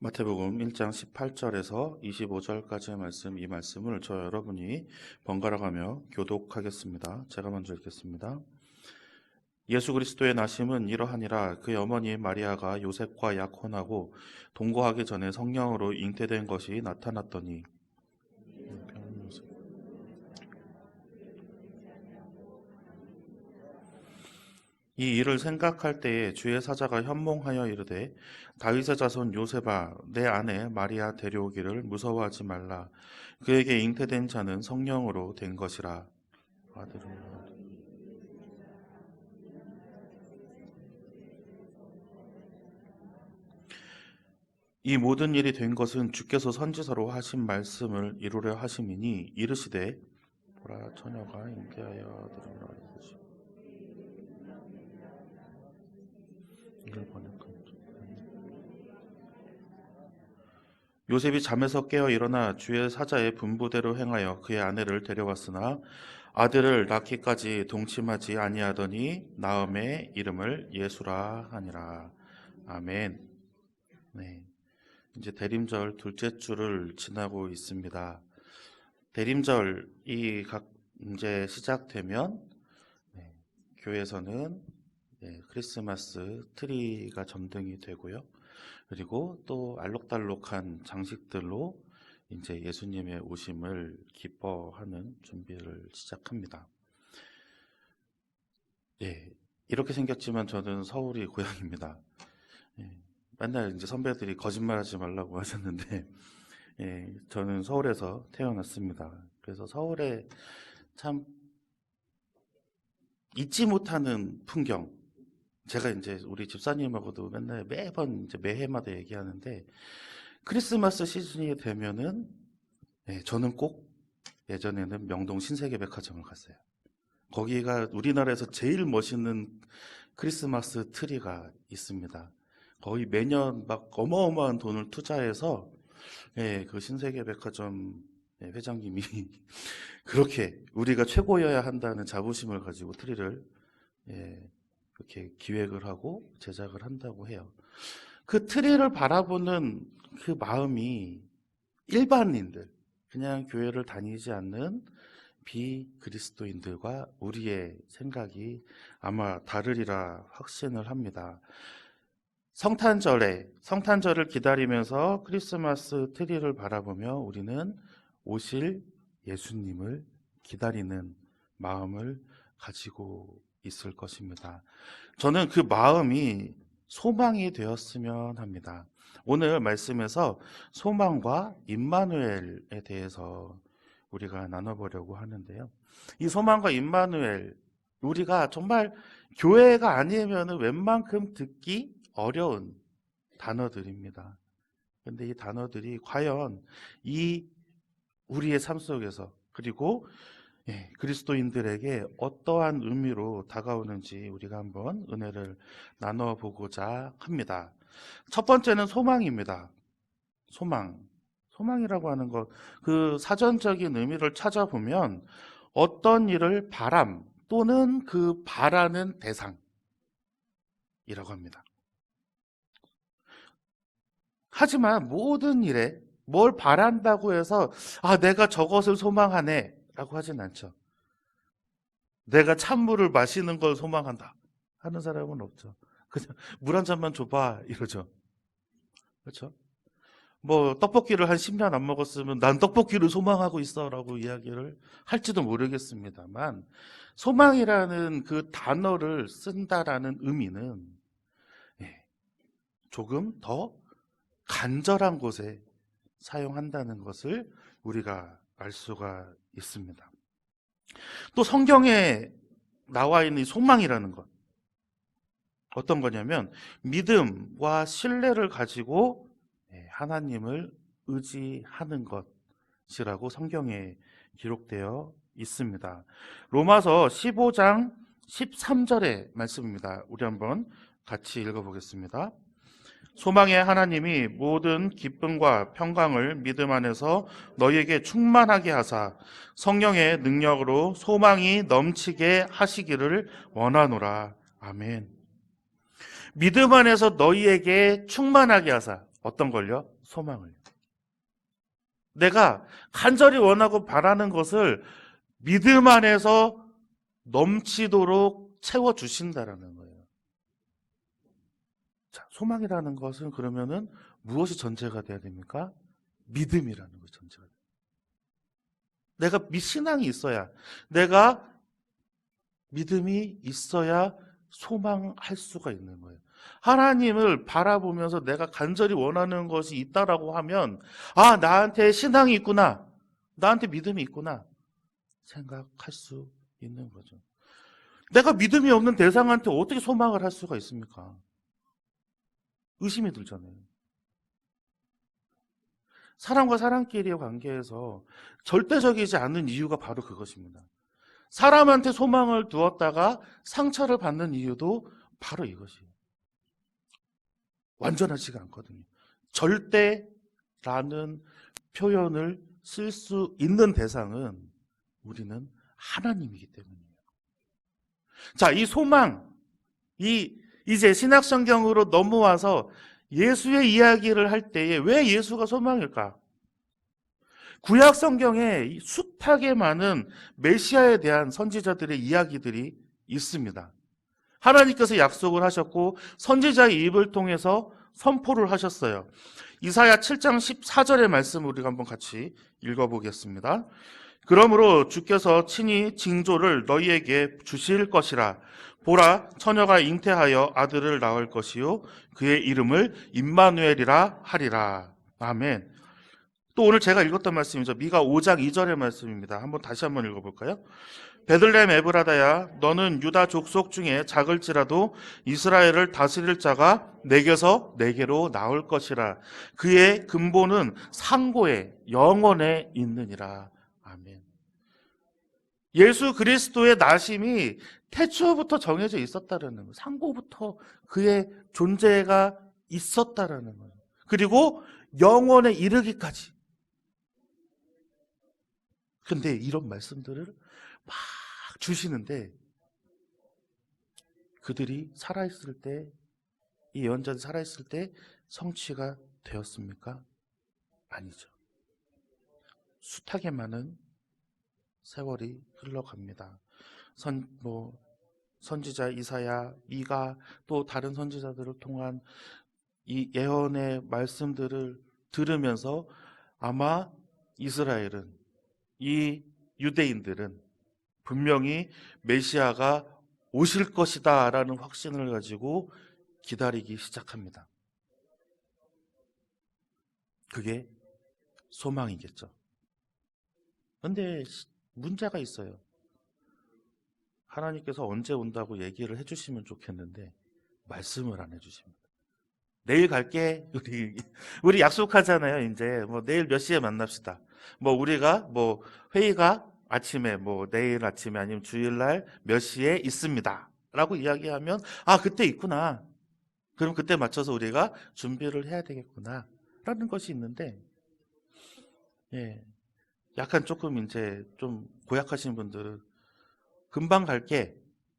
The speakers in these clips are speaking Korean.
마태복음 1장 18절에서 25절까지의 말씀, 이 말씀을 저 여러분이 번갈아가며 교독하겠습니다. 제가 먼저 읽겠습니다. 예수 그리스도의 나심은 이러하니라. 그의 어머니 마리아가 요셉과 약혼하고 동거하기 전에 성령으로 잉태된 것이 나타났더니 이 일을 생각할 때에 주의 사자가 현몽하여 이르되 다윗의 자손 요셉아, 내 아내 마리아 데려오기를 무서워하지 말라. 그에게 잉태된 자는 성령으로 된 것이라. 이 모든 일이 된 것은 주께서 선지서로 하신 말씀을 이루려 하심이니 이르시되 보라, 처녀가 잉태하여 들으라 하시고. 이걸 번역합니다. 요셉이 잠에서 깨어 일어나 주의 사자의 분부대로 행하여 그의 아내를 데려왔으나 아들을 낳기까지 동침하지 아니하더니 나음의 이름을 예수라 하니라. 아멘. 네, 이제 대림절 둘째 주를 지나고 있습니다. 대림절이 이제 시작되면 교회에서는 크리스마스 트리가 점등이 되고요. 그리고 또 알록달록한 장식들로 이제 예수님의 오심을 기뻐하는 준비를 시작합니다. 이렇게 생겼지만 저는 서울이 고향입니다. 맨날 이제 선배들이 거짓말하지 말라고 하셨는데, 저는 서울에서 태어났습니다. 그래서 서울에 참 잊지 못하는 풍경. 제가 이제 우리 집사님하고도 맨날 매번 이제 매해마다 얘기하는데, 크리스마스 시즌이 되면은 저는 꼭 예전에는 명동 신세계백화점을 갔어요. 거기가 우리나라에서 제일 멋있는 크리스마스 트리가 있습니다. 거의 매년 막 어마어마한 돈을 투자해서 그 신세계백화점 회장님이 그렇게 우리가 최고여야 한다는 자부심을 가지고 트리를 이렇게 기획을 하고 제작을 한다고 해요. 그 트리를 바라보는 그 마음이 일반인들, 그냥 교회를 다니지 않는 비그리스도인들과 우리의 생각이 아마 다르리라 확신을 합니다. 성탄절을 기다리면서 크리스마스 트리를 바라보며 우리는 오실 예수님을 기다리는 마음을 가지고 있을 것입니다. 저는 그 마음이 소망이 되었으면 합니다. 오늘 말씀에서 소망과 임마누엘에 대해서 우리가 나눠보려고 하는데요. 이 소망과 임마누엘, 우리가 정말 교회가 아니면 웬만큼 듣기 어려운 단어들입니다. 그런데 이 단어들이 과연 이 우리의 삶 속에서, 그리고 그리스도인들에게 어떠한 의미로 다가오는지 우리가 한번 은혜를 나눠보고자 합니다. 첫 번째는 소망입니다. 소망이라고 하는 것, 그 사전적인 의미를 찾아보면 어떤 일을 바람 또는 그 바라는 대상이라고 합니다. 하지만 모든 일에 뭘 바란다고 해서 내가 저것을 소망하네 라고 하진 않죠. 내가 찬물을 마시는 걸 소망한다 하는 사람은 없죠. 그냥 물 한 잔만 줘봐 이러죠. 그렇죠? 뭐 떡볶이를 한 10년 안 먹었으면 난 떡볶이를 소망하고 있어 라고 이야기를 할지도 모르겠습니다만, 소망이라는 그 단어를 쓴다라는 의미는 조금 더 간절한 곳에 사용한다는 것을 우리가 알 수가 있습니다. 또 성경에 나와 있는 이 소망이라는 것, 어떤 거냐면 믿음과 신뢰를 가지고 하나님을 의지하는 것이라고 성경에 기록되어 있습니다. 로마서 15장 13절의 말씀입니다. 우리 한번 같이 읽어보겠습니다. 소망의 하나님이 모든 기쁨과 평강을 믿음 안에서 너희에게 충만하게 하사 성령의 능력으로 소망이 넘치게 하시기를 원하노라. 아멘. 믿음 안에서 너희에게 충만하게 하사, 어떤 걸요? 소망을요. 내가 간절히 원하고 바라는 것을 믿음 안에서 넘치도록 채워주신다라는 거예요. 자, 소망이라는 것은 그러면은 무엇이 전제가 돼야 됩니까? 믿음이라는 것이 전제가 돼요. 내가 신앙이 있어야, 내가 믿음이 있어야 소망할 수가 있는 거예요. 하나님을 바라보면서 내가 간절히 원하는 것이 있다라고 하면, 아, 나한테 신앙이 있구나, 나한테 믿음이 있구나 생각할 수 있는 거죠. 내가 믿음이 없는 대상한테 어떻게 소망을 할 수가 있습니까? 의심이 들잖아요. 사람과 사람끼리의 관계에서 절대적이지 않은 이유가 바로 그것입니다. 사람한테 소망을 두었다가 상처를 받는 이유도 바로 이것이에요. 완전하지가 않거든요. 절대라는 표현을 쓸 수 있는 대상은 우리는 하나님이기 때문이에요. 자, 이 소망, 이제 신약성경으로 넘어와서 예수의 이야기를 할 때에 왜 예수가 소망일까? 구약 성경에 숱하게 많은 메시아에 대한 선지자들의 이야기들이 있습니다. 하나님께서 약속을 하셨고 선지자의 입을 통해서 선포를 하셨어요. 이사야 7장 14절의 말씀을 우리가 한번 같이 읽어보겠습니다. 그러므로 주께서 친히 징조를 너희에게 주실 것이라. 보라, 처녀가 잉태하여 아들을 낳을 것이요 그의 이름을 임마누엘이라 하리라. 아멘. 또 오늘 제가 읽었던 말씀이죠. 미가 5장 2절의 말씀입니다. 다시 한번 읽어볼까요? 베들레헴 에브라다야, 너는 유다 족속 중에 작을지라도 이스라엘을 다스릴 자가 내게로 나올 것이라. 그의 근본은 상고에 영원에 있느니라. 아멘. 예수 그리스도의 나심이 태초부터 정해져 있었다라는 거예요. 상고부터 그의 존재가 있었다라는 거예요. 그리고 영원에 이르기까지. 근데 이런 말씀들을 막 주시는데 그들이 살아있을 때, 이 예언자들이 살아있을 때 성취가 되었습니까? 아니죠. 숱하게 많은 세월이 흘러갑니다. 선지자 이사야, 미가 또 다른 선지자들을 통한 이 예언의 말씀들을 들으면서 아마 이스라엘은, 이 유대인들은 분명히 메시아가 오실 것이다 라는 확신을 가지고 기다리기 시작합니다. 그게 소망이겠죠. 그런데 문제가 있어요. 하나님께서 언제 온다고 얘기를 해주시면 좋겠는데 말씀을 안 해주십니다. 내일 갈게. 우리 약속하잖아요. 이제 내일 몇 시에 만납시다. 우리가 회의가 아침에 내일 아침에 아니면 주일날 몇 시에 있습니다 라고 이야기하면 그때 있구나. 그럼 그때 맞춰서 우리가 준비를 해야 되겠구나 라는 것이 있는데, 약간 조금 이제 좀 고약하신 분들은 금방 갈게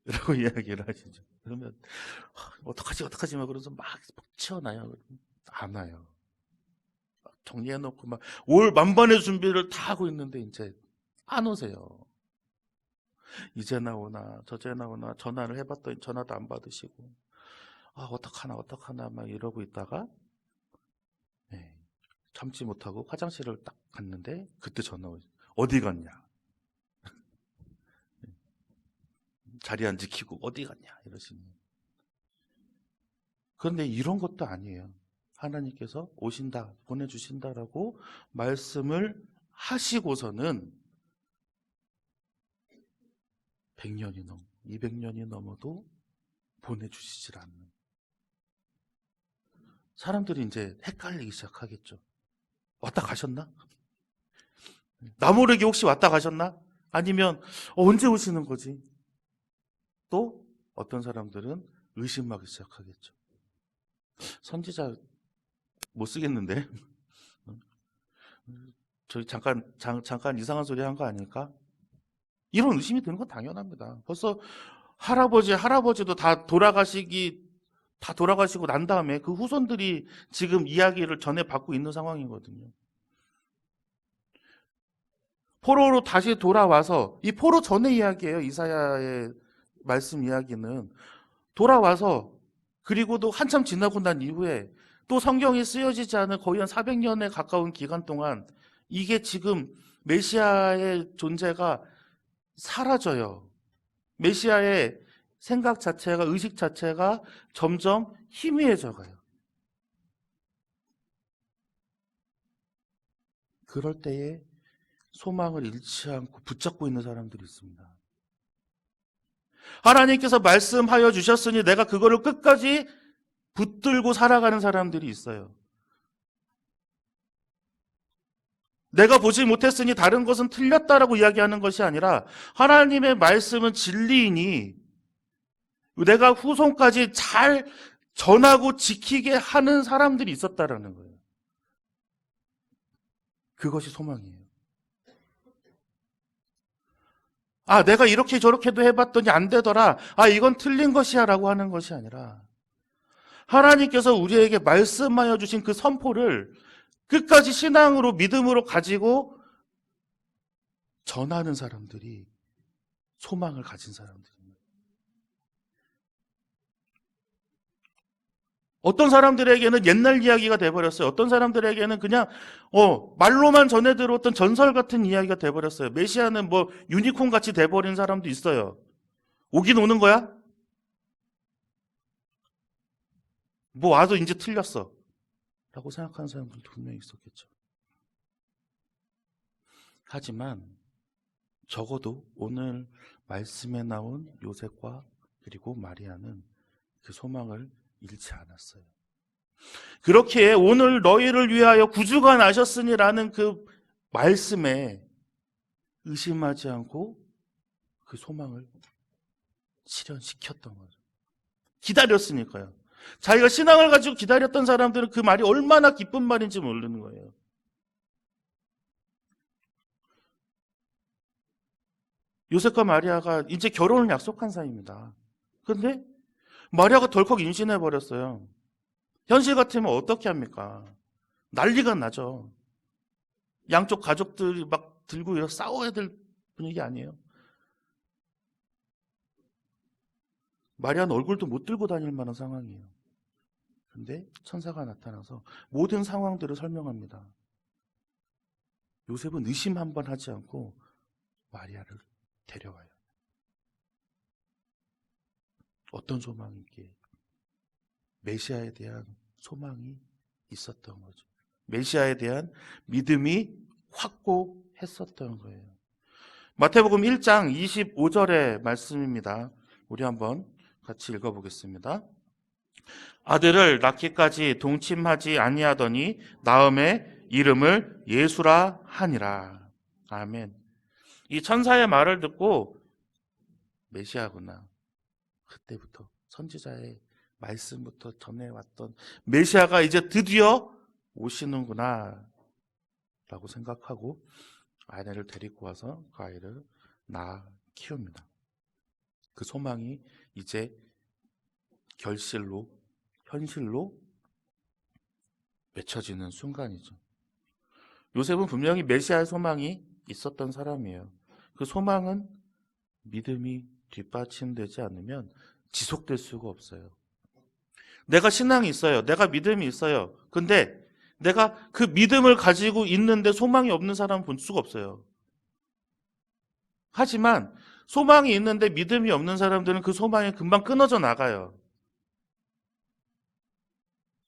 라고 이야기를 하시죠. 그러면 어떡하지 막 그러면서 막 치워놔요. 안 와요. 정리해놓고 막 올 만반의 준비를 다 하고 있는데 이제 안 오세요. 이제 나오나 저제 나오나 전화를 해봤더니 전화도 안 받으시고 어떡하나 막 이러고 있다가 참지 못하고 화장실을 딱 갔는데 그때 전화 오죠. 어디 갔냐? 자리 안 지키고 어디 갔냐? 이러시는. 그런데 이런 것도 아니에요. 하나님께서 오신다, 보내주신다라고 말씀을 하시고서는 100년이 200년이 넘어도 보내주시질 않는. 사람들이 이제 헷갈리기 시작하겠죠. 왔다 가셨나? 나 모르게 혹시 왔다 가셨나? 아니면 언제 오시는 거지? 또 어떤 사람들은 의심하기 시작하겠죠. 선지자 못 쓰겠는데? 저희 잠깐 이상한 소리 한 거 아닐까? 이런 의심이 드는 건 당연합니다. 벌써 할아버지도 다 돌아가시기 다 돌아가시고 난 다음에 그 후손들이 지금 이야기를 전해받고 있는 상황이거든요. 포로로 다시 돌아와서, 이 포로 전의 이야기예요. 이사야의 말씀 이야기는. 돌아와서, 그리고도 한참 지나고 난 이후에 또 성경이 쓰여지지 않은 거의 한 400년에 가까운 기간 동안 이게 지금 메시아의 존재가 사라져요. 메시아의 생각 자체가, 의식 자체가 점점 희미해져 가요. 그럴 때에 소망을 잃지 않고 붙잡고 있는 사람들이 있습니다. 하나님께서 말씀하여 주셨으니 내가 그거를 끝까지 붙들고 살아가는 사람들이 있어요. 내가 보지 못했으니 다른 것은 틀렸다라고 이야기하는 것이 아니라 하나님의 말씀은 진리이니 내가 후손까지 잘 전하고 지키게 하는 사람들이 있었다라는 거예요. 그것이 소망이에요. 아, 내가 이렇게 저렇게도 해봤더니 안 되더라. 아, 이건 틀린 것이야 라고 하는 것이 아니라 하나님께서 우리에게 말씀하여 주신 그 선포를 끝까지 신앙으로, 믿음으로 가지고 전하는 사람들이 소망을 가진 사람들입니다. 어떤 사람들에게는 옛날 이야기가 돼버렸어요. 어떤 사람들에게는 그냥 말로만 전해 들었던 전설 같은 이야기가 돼버렸어요. 메시아는 뭐 유니콘 같이 돼버린 사람도 있어요. 오긴 오는 거야? 뭐 와도 이제 틀렸어 라고 생각하는 사람들도 분명히 있었겠죠. 하지만 적어도 오늘 말씀에 나온 요셉과 그리고 마리아는 그 소망을 잃지 않았어요. 그렇게 오늘 너희를 위하여 구주가 나셨으니라는 그 말씀에 의심하지 않고 그 소망을 실현시켰던 거죠. 기다렸으니까요. 자기가 신앙을 가지고 기다렸던 사람들은 그 말이 얼마나 기쁜 말인지 모르는 거예요. 요셉과 마리아가 이제 결혼을 약속한 사이입니다. 그런데 마리아가 덜컥 임신해버렸어요. 현실 같으면 어떻게 합니까? 난리가 나죠. 양쪽 가족들이 막 들고 이렇게 싸워야 될 분위기 아니에요. 마리아는 얼굴도 못 들고 다닐 만한 상황이에요. 그런데 천사가 나타나서 모든 상황들을 설명합니다. 요셉은 의심 한 번 하지 않고 마리아를 데려와요. 어떤 소망이기에? 메시아에 대한 소망이 있었던 거죠. 메시아에 대한 믿음이 확고했었던 거예요. 마태복음 1장 25절의 말씀입니다. 우리 한번 같이 읽어보겠습니다. 아들을 낳기까지 동침하지 아니하더니 나음의 이름을 예수라 하니라. 아멘. 이 천사의 말을 듣고 메시아구나. 그때부터 선지자의 말씀부터 전해왔던 메시아가 이제 드디어 오시는구나 라고 생각하고 아내를 데리고 와서 그 아이를 낳아 키웁니다. 그 소망이 이제 결실로, 현실로 맺혀지는 순간이죠. 요셉은 분명히 메시아의 소망이 있었던 사람이에요. 그 소망은 믿음이 뒷받침되지 않으면 지속될 수가 없어요. 내가 신앙이 있어요. 내가 믿음이 있어요. 근데 내가 그 믿음을 가지고 있는데 소망이 없는 사람은 볼 수가 없어요. 하지만 소망이 있는데 믿음이 없는 사람들은 그 소망이 금방 끊어져 나가요.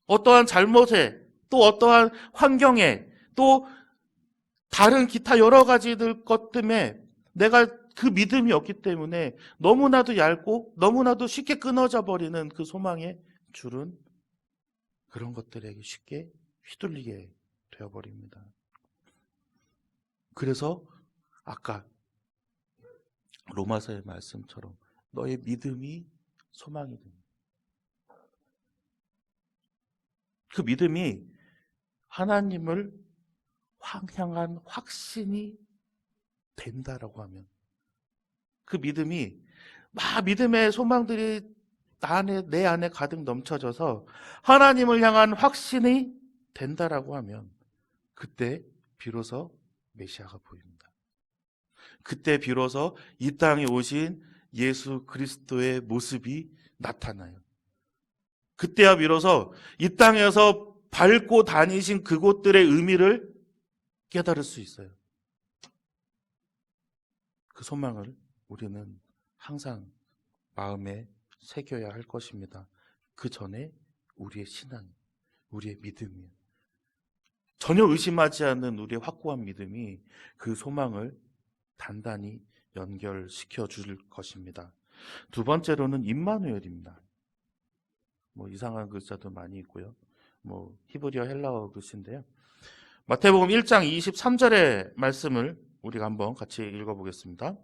어떠한 잘못에, 또 어떠한 환경에, 또 다른 기타 여러 가지들 것 때문에 내가 그 믿음이 없기 때문에 너무나도 얇고 너무나도 쉽게 끊어져 버리는 그 소망의 줄은 그런 것들에게 쉽게 휘둘리게 되어버립니다. 그래서 아까 로마서의 말씀처럼 너의 믿음이 소망이 됩니다. 그 믿음이 하나님을 향한 확신이 된다라고 하면 그 믿음이 막 믿음의 소망들이 내 안에 가득 넘쳐져서 하나님을 향한 확신이 된다라고 하면 그때 비로소 메시아가 보입니다. 그때 비로소 이 땅에 오신 예수 그리스도의 모습이 나타나요. 그때야 비로소 이 땅에서 밟고 다니신 그곳들의 의미를 깨달을 수 있어요. 그 소망을 우리는 항상 마음에 새겨야 할 것입니다. 그 전에 우리의 신앙, 우리의 믿음이에요. 전혀 의심하지 않는 우리의 확고한 믿음이 그 소망을 단단히 연결시켜 줄 것입니다. 두 번째로는 임마누엘입니다. 이상한 글자도 많이 있고요. 히브리어 헬라어 글씨인데요. 마태복음 1장 23절의 말씀을 우리가 한번 같이 읽어보겠습니다.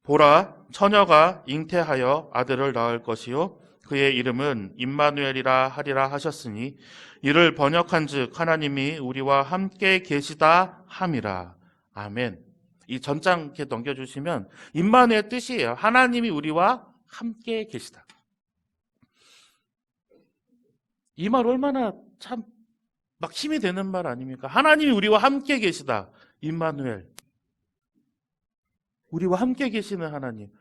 보라, 처녀가 잉태하여 아들을 낳을 것이요 그의 이름은 임마누엘이라 하리라 하셨으니 이를 번역한즉 하나님이 우리와 함께 계시다 함이라. 아멘. 이 전장 이렇게 넘겨주시면 임마누엘 뜻이에요. 하나님이 우리와 함께 계시다. 이 말 얼마나 참 막 힘이 되는 말 아닙니까? 하나님이 우리와 함께 계시다. 임마누엘. 우리와 함께 계시는 하나님.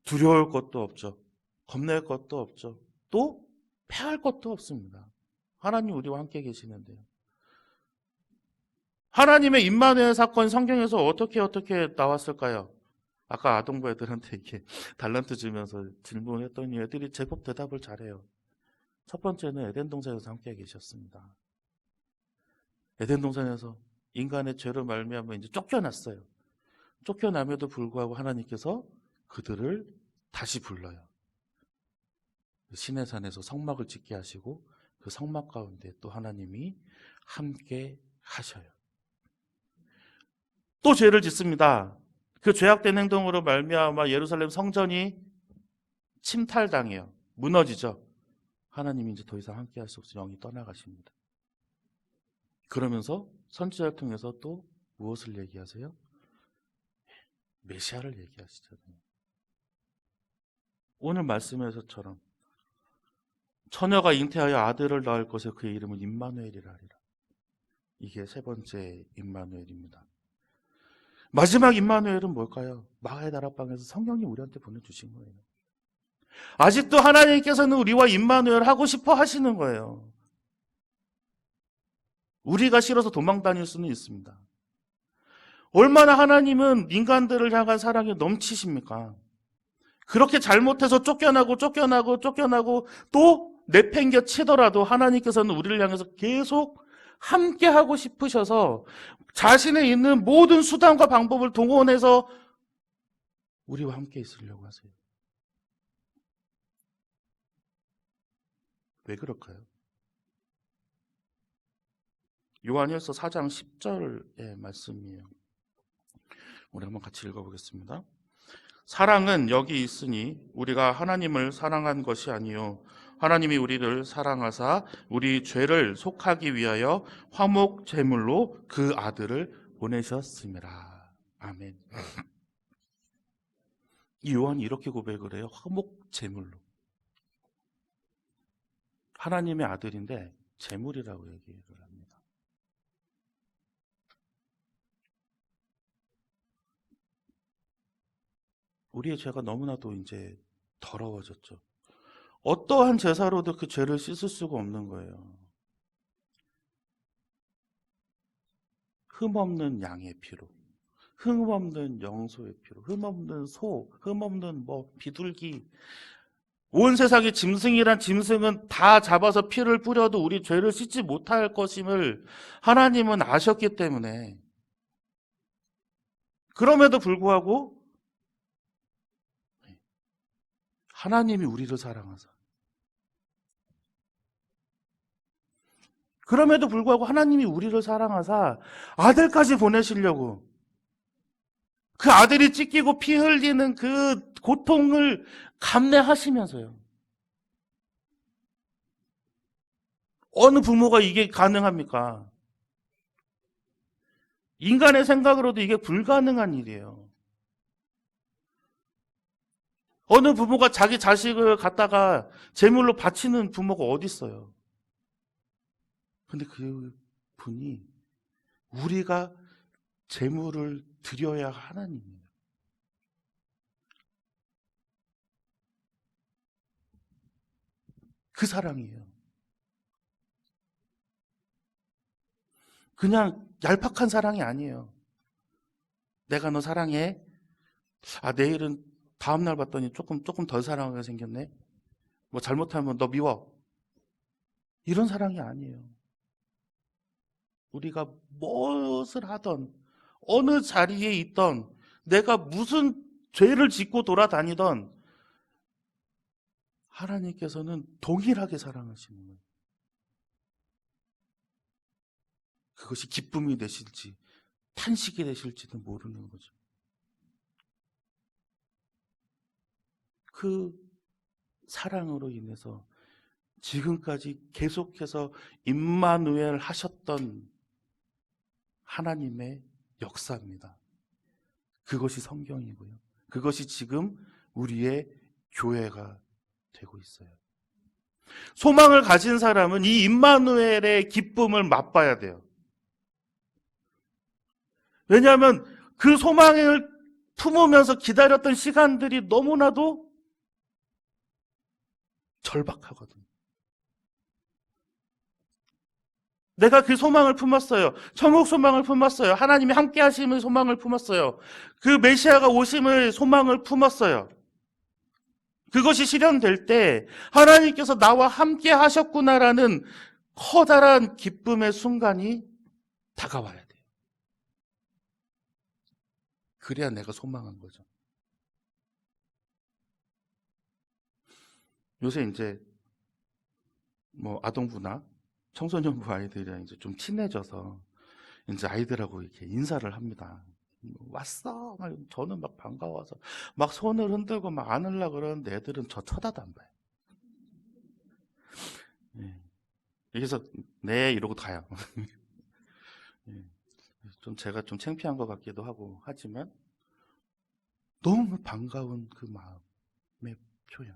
두려울 것도 없죠. 겁낼 것도 없죠. 또 패할 것도 없습니다. 하나님 우리와 함께 계시는데요. 하나님의 임마누엘 사건 성경에서 어떻게 나왔을까요? 아까 아동부 애들한테 이렇게 달란트 주면서 질문했더니 애들이 제법 대답을 잘해요. 첫 번째는 에덴 동산에서 함께 계셨습니다. 에덴 동산에서 인간의 죄로 말미암아 이제 쫓겨났어요. 쫓겨남에도 불구하고 하나님께서 그들을 다시 불러요. 시내산에서 성막을 짓게 하시고 그 성막 가운데 또 하나님이 함께 하셔요. 또 죄를 짓습니다. 그 죄악된 행동으로 말미암아 예루살렘 성전이 침탈당해요. 무너지죠. 하나님이 이제 더 이상 함께 할 수 없어 영이 떠나가십니다. 그러면서 선지자를 통해서 또 무엇을 얘기하세요? 메시아를 얘기하시잖아요. 오늘 말씀에서처럼 처녀가 잉태하여 아들을 낳을 것에 그의 이름은 임마누엘이라 하리라. 이게 세 번째 임마누엘입니다. 마지막 임마누엘은 뭘까요? 마가의 다락방에서 성령님 우리한테 보내주신 거예요. 아직도 하나님께서는 우리와 임마누엘 하고 싶어 하시는 거예요. 우리가 싫어서 도망 다닐 수는 있습니다. 얼마나 하나님은 인간들을 향한 사랑이 넘치십니까? 그렇게 잘못해서 쫓겨나고 또 내팽겨 치더라도 하나님께서는 우리를 향해서 계속 함께 하고 싶으셔서 자신의 있는 모든 수단과 방법을 동원해서 우리와 함께 있으려고 하세요. 왜 그럴까요? 요한일서 4장 10절의 말씀이에요. 우리 한번 같이 읽어보겠습니다. 사랑은 여기 있으니 우리가 하나님을 사랑한 것이 아니요 하나님이 우리를 사랑하사 우리 죄를 속하기 위하여 화목 제물로 그 아들을 보내셨음이라. 아멘. 이 요한이 이렇게 고백을 해요. 화목 제물로. 하나님의 아들인데 제물이라고 얘기를 합니다. 우리의 죄가 너무나도 이제 더러워졌죠. 어떠한 제사로도 그 죄를 씻을 수가 없는 거예요. 흠없는 양의 피로, 흠없는 영소의 피로, 흠없는 소, 흠없는 비둘기, 온 세상의 짐승이란 짐승은 다 잡아서 피를 뿌려도 우리 죄를 씻지 못할 것임을 하나님은 아셨기 때문에 그럼에도 불구하고 하나님이 우리를 사랑하사 그럼에도 불구하고 하나님이 우리를 사랑하사 아들까지 보내시려고 그 아들이 찢기고 피 흘리는 그 고통을 감내하시면서요. 어느 부모가 이게 가능합니까? 인간의 생각으로도 이게 불가능한 일이에요. 어느 부모가 자기 자식을 갖다가 제물로 바치는 부모가 어디 있어요? 근데 그 분이 우리가 제물을 드려야 하나님이에요. 그 사랑이에요. 그냥 얄팍한 사랑이 아니에요. 내가 너 사랑해. 아, 내일은 다음날 봤더니 조금 덜 사랑하게 생겼네. 뭐 잘못하면 너 미워. 이런 사랑이 아니에요. 우리가 무엇을 하던, 어느 자리에 있던, 내가 무슨 죄를 짓고 돌아다니던 하나님께서는 동일하게 사랑하시는 거예요. 그것이 기쁨이 되실지 탄식이 되실지도 모르는 거죠. 그 사랑으로 인해서 지금까지 계속해서 임마누엘 하셨던 하나님의 역사입니다. 그것이 성경이고요. 그것이 지금 우리의 교회가 되고 있어요. 소망을 가진 사람은 이 임마누엘의 기쁨을 맛봐야 돼요. 왜냐하면 그 소망을 품으면서 기다렸던 시간들이 너무나도 절박하거든요. 내가 그 소망을 품었어요. 천국 소망을 품었어요. 하나님이 함께 하심의 소망을 품었어요. 그 메시아가 오심의 소망을 품었어요. 그것이 실현될 때 하나님께서 나와 함께 하셨구나라는 커다란 기쁨의 순간이 다가와야 돼요. 그래야 내가 소망한 거죠. 요새 이제 뭐 아동부나 청소년부 아이들이랑 이제 좀 친해져서 이제 아이들하고 이렇게 인사를 합니다. 왔어. 저는 막 반가워서 막 손을 흔들고 막 안으려고 그러는데 애들은 저 쳐다도 안 봐요. 예. 그래서 네 이러고 가요. 예. 좀 제가 좀 창피한 것 같기도 하고 하지만 너무 반가운 그 마음의 표현.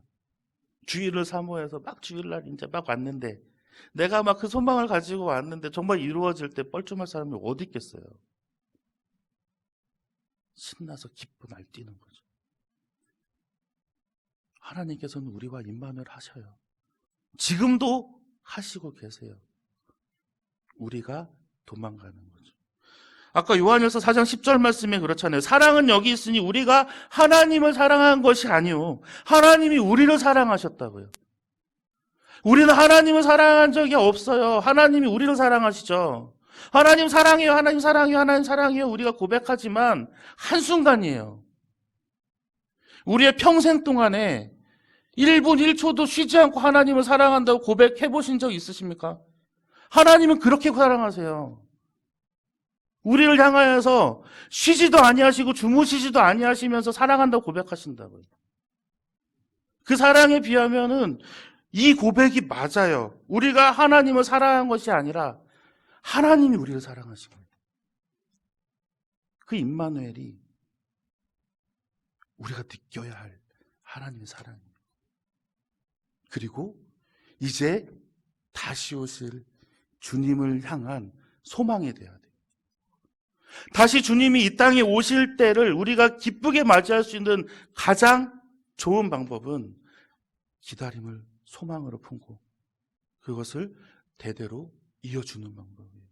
주일을 사모해서 막 주일날 이제 막 왔는데 내가 막 그 소망을 가지고 왔는데 정말 이루어질 때 뻘쭘할 사람이 어디 있겠어요. 신나서 기뻐 날뛰는 거죠. 하나님께서는 우리와 임마누엘 하셔요. 지금도 하시고 계세요. 우리가 도망가는 거죠. 아까 요한일서 4장 10절 말씀에 그렇잖아요. 사랑은 여기 있으니 우리가 하나님을 사랑한 것이 아니요 하나님이 우리를 사랑하셨다고요. 우리는 하나님을 사랑한 적이 없어요. 하나님이 우리를 사랑하시죠. 하나님 사랑해요, 하나님 사랑해요, 하나님 사랑해요. 우리가 고백하지만 한순간이에요. 우리의 평생 동안에 1분 1초도 쉬지 않고 하나님을 사랑한다고 고백해 보신 적 있으십니까? 하나님은 그렇게 사랑하세요. 우리를 향하여서 쉬지도 아니하시고 주무시지도 아니하시면서 사랑한다고 고백하신다고요. 그 사랑에 비하면은 이 고백이 맞아요. 우리가 하나님을 사랑한 것이 아니라 하나님이 우리를 사랑하신 거예요. 그 임마누엘이 우리가 느껴야 할 하나님의 사랑이에요. 그리고 이제 다시 오실 주님을 향한 소망이 돼야 돼요. 다시 주님이 이 땅에 오실 때를 우리가 기쁘게 맞이할 수 있는 가장 좋은 방법은 기다림을 소망으로 품고 그것을 대대로 이어주는 방법이에요.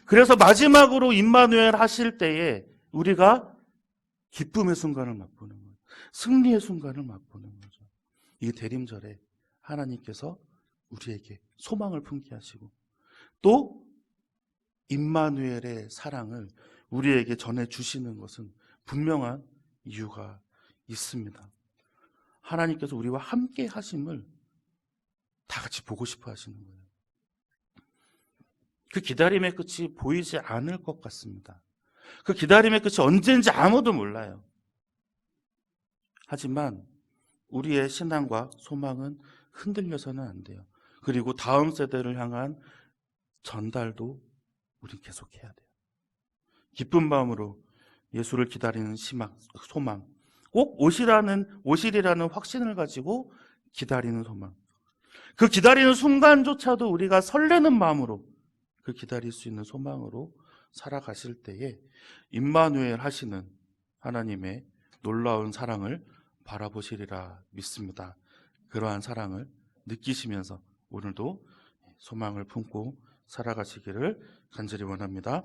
그래서 마지막으로 임마누엘 하실 때에 우리가 기쁨의 순간을 맛보는 거예요. 승리의 순간을 맛보는 거죠. 이 대림절에 하나님께서 우리에게 소망을 품게 하시고 또 임마누엘의 사랑을 우리에게 전해주시는 것은 분명한 이유가 있습니다. 하나님께서 우리와 함께 하심을 다 같이 보고 싶어 하시는 거예요. 그 기다림의 끝이 보이지 않을 것 같습니다. 그 기다림의 끝이 언제인지 아무도 몰라요. 하지만 우리의 신앙과 소망은 흔들려서는 안 돼요. 그리고 다음 세대를 향한 전달도 우리 계속해야 돼요. 기쁜 마음으로 예수를 기다리는 소망, 꼭 오실이라는 확신을 가지고 기다리는 소망. 그 기다리는 순간조차도 우리가 설레는 마음으로 그 기다릴 수 있는 소망으로 살아가실 때에 임마누엘 하시는 하나님의 놀라운 사랑을 바라보시리라 믿습니다. 그러한 사랑을 느끼시면서 오늘도 소망을 품고 살아가시기를 간절히 원합니다.